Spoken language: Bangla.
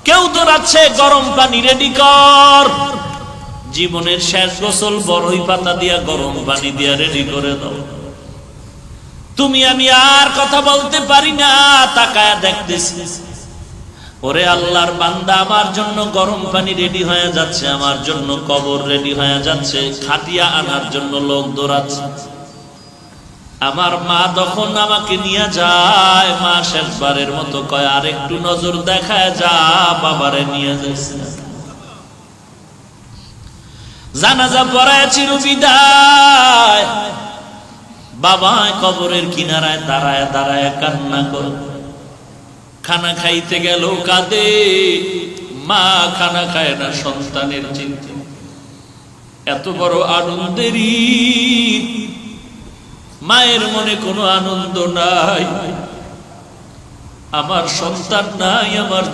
কেউ দৌড়াচ্ছে গরম পানি রেডি কর, জীবনের শেষ গোসল বড়ই পাতা দিয়া গরম পানি দিয়া রেডি করে দাও। তুমি আমি আর কথা বলতে পারি না, তাকায়া দেখতেছি ওরে আল্লাহর বান্দা, আমার জন্য গরম পানি রেডি হয়ে যাচ্ছে, আমার জন্য কবর রেডি হয়ে যাচ্ছে, খাটিয়া আনার জন্য লোক দৌড়াচ্ছে। আমার মা তখন আমাকে নিয়ে যায়, মা শেষবারের মতো কয় আর একটু নজর দেখায় যা, বাবারে নিয়ে যাচ্ছে। জানাজা পড়ায় চিরবিদায়, বাবা কবরের কিনারায় দাঁড়ায় দাঁড়ায় কান্না করে। খানা খাইতে গেল কাঁদে, মা খানা খায় না সন্তানের চিন্তা। এত বড় আনন্দের ঈদ, মায়ের মনে কোনো আনন্দ নাই, আমার সন্তান নাই, আমার